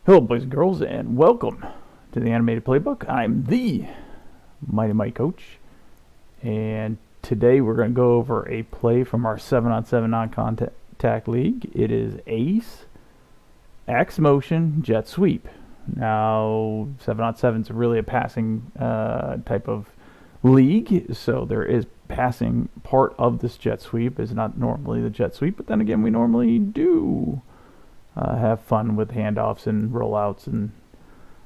Hello, boys and girls, and welcome to the Animated Playbook. I'm the Mighty Mike Coach, and today we're going to go over a play from our 7-on-7 non-contact league. It is Ace, X Motion, Jet Sweep. Now, 7-on-7 is really a passing type of league, so there is passing part of this Jet Sweep. Is not normally the Jet Sweep, but then again, we normally do have fun with handoffs and rollouts and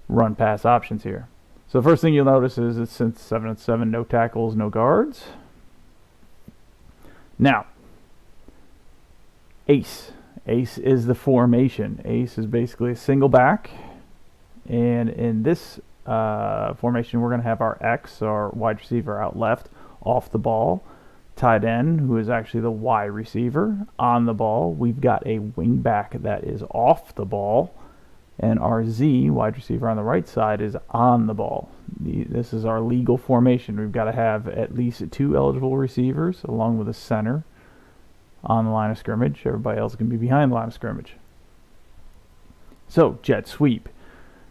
run pass options here. So the first thing you'll notice is it's since 7-on-7, no tackles, no guards. Now, Ace. Ace is the formation. Ace is basically a single back. And in this formation, we're going to have our X, our wide receiver, out left, off the ball. Tight end, who is actually the Y receiver, on the ball. We've got a wing back that is off the ball, and our Z, wide receiver on the right side, is on the ball. This is our legal formation. We've got to have at least 2 eligible receivers along with a center on the line of scrimmage. Everybody else can be behind the line of scrimmage. So, jet sweep.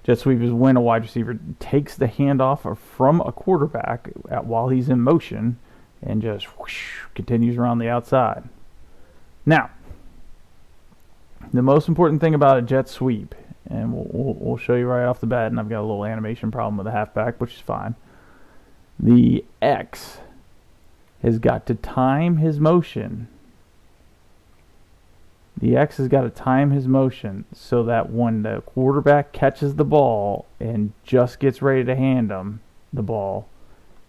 Jet sweep is when a wide receiver takes the handoff from a quarterback while he's in motion and just whoosh, continues around the outside. Now, the most important thing about a jet sweep, and we'll show you right off the bat, and I've got a little animation problem with the halfback, which is fine. The X has got to time his motion. The X has got to time his motion so that when the quarterback catches the ball and just gets ready to hand him the ball,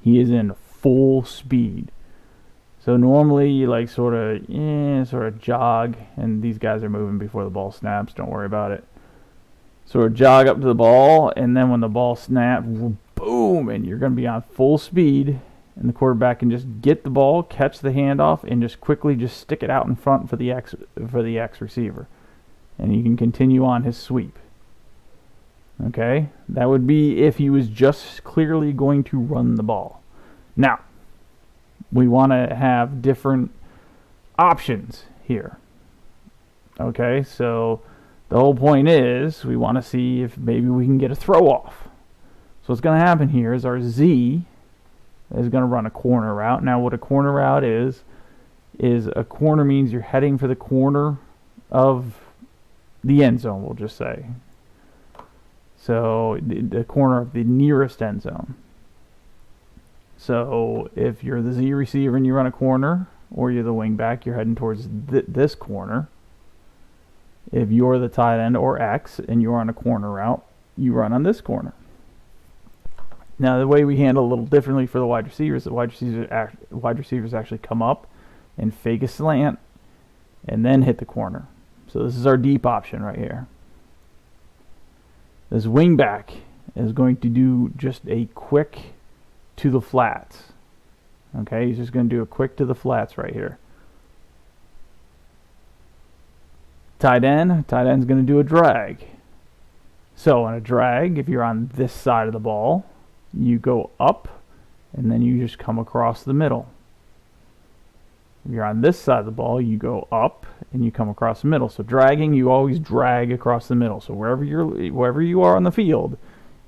he is in full speed. So normally you like sort of jog, and these guys are moving before the ball snaps, don't worry about it. Sort of jog up to the ball, and then when the ball snaps, boom, and you're going to be on full speed, and the quarterback can just get the ball, catch the handoff, and just quickly just stick it out in front for the X receiver. And he can continue on his sweep. Okay? That would be if he was just clearly going to run the ball. Now, we want to have different options here. Okay, so the whole point is we want to see if maybe we can get a throw off. So what's going to happen here is our Z is going to run a corner route. Now what a corner route is a corner means you're heading for the corner of the end zone, we'll just say. So the corner of the nearest end zone. So if you're the Z receiver and you run a corner, or you're the wing back, you're heading towards this corner. If you're the tight end or X and you're on a corner route, you run on this corner. Now the way we handle a little differently for the wide receivers, wide receivers actually come up and fake a slant and then hit the corner. So this is our deep option right here. This wing back is going to do just a quick to the flats. Okay, he's just going to do a quick to the flats right here. Tight end's going to do a drag. So on a drag, if you're on this side of the ball, you go up and then you just come across the middle. If you're on this side of the ball, you go up and you come across the middle. So dragging, you always drag across the middle. So wherever you are on the field,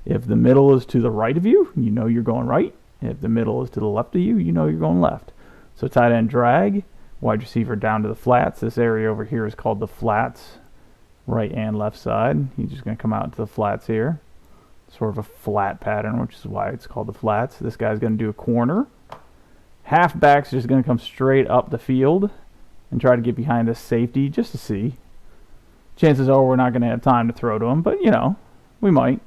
if the middle is to the right of you, you know you're going right. If the middle is to the left of you, you know you're going left. So tight end drag, wide receiver down to the flats. This area over here is called the flats, right and left side. He's just going to come out to the flats here. Sort of a flat pattern, which is why it's called the flats. This guy's going to do a corner. Halfback's just going to come straight up the field and try to get behind this safety just to see. Chances are we're not going to have time to throw to him, but you know, we might.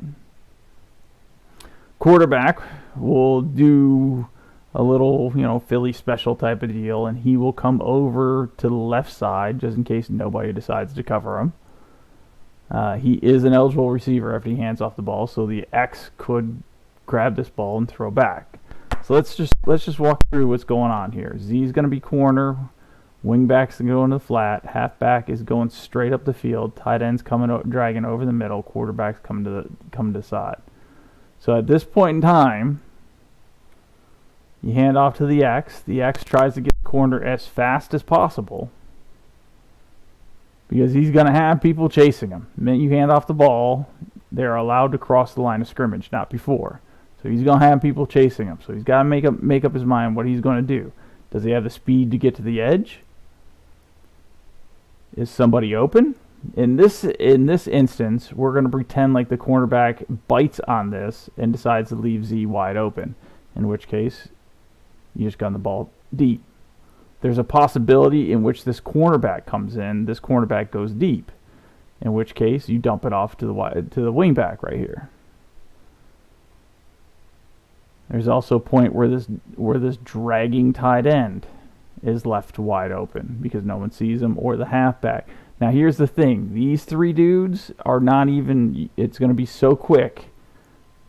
Quarterback will do a little, Philly special type of deal, and he will come over to the left side just in case nobody decides to cover him. He is an eligible receiver after he hands off the ball, so the X could grab this ball and throw back. So let's just walk through what's going on here. Z is going to be corner, wingback's going to the flat, halfback is going straight up the field, tight end's dragging over the middle, quarterback's coming to the side. So at this point in time, you hand off to the X. The X tries to get the corner as fast as possible because he's going to have people chasing him. The minute you hand off the ball, They're allowed to cross the line of scrimmage, not before. So he's going to have people chasing him. So he's got to make up his mind what he's going to do. Does he have the speed to get to the edge? Is somebody open? In this instance, we're going to pretend like the cornerback bites on this and decides to leave Z wide open, in which case you just gun the ball deep. There's a possibility in which this cornerback comes in, this cornerback goes deep, in which case you dump it off to the wingback right here. There's also a point where this dragging tight end is left wide open because no one sees him, or the halfback. Now here's the thing. These three dudes are not even, it's going to be so quick.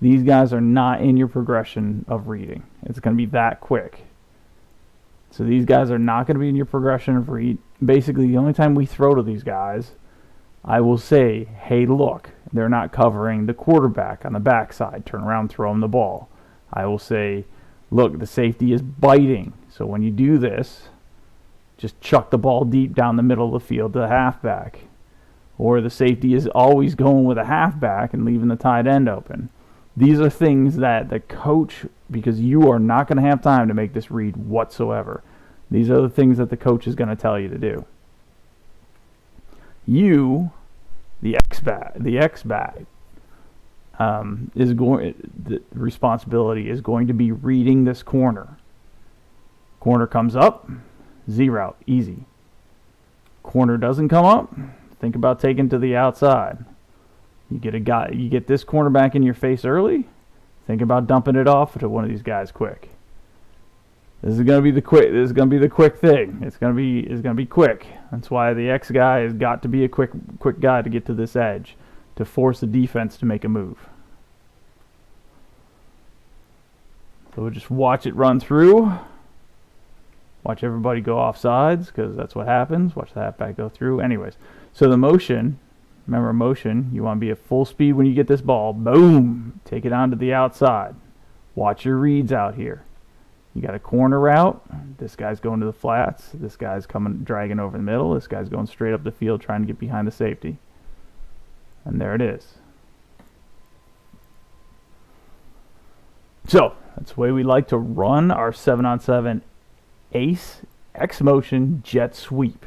These guys are not in your progression of reading. It's going to be that quick. So these guys are not going to be in your progression of read. Basically, the only time we throw to these guys, I will say, hey, look, they're not covering the quarterback on the backside. Turn around, throw him the ball. I will say, look, the safety is biting. So when you do this, just chuck the ball deep down the middle of the field to the halfback. Or the safety is always going with a halfback and leaving the tight end open. These are things that the coach, because you are not going to have time to make this read whatsoever. These are the things that the coach is going to tell you to do. You, the X-back, the responsibility is going to be reading this corner. Corner comes up, Z route, easy. Corner doesn't come up, think about taking to the outside. You get this cornerback in your face early, think about dumping it off to one of these guys quick. This is gonna be the quick thing. It's gonna be quick. That's why the X guy has got to be a quick guy to get to this edge, to force the defense to make a move. So we'll just watch it run through. Watch everybody go off sides, because that's what happens. Watch the halfback go through. Anyways, so the motion, remember motion, you want to be at full speed when you get this ball. Boom! Take it onto the outside. Watch your reads out here. You got a corner route. This guy's going to the flats. This guy's dragging over the middle. This guy's going straight up the field trying to get behind the safety. And there it is. So, that's the way we like to run our 7-on-7 ace X motion jet sweep.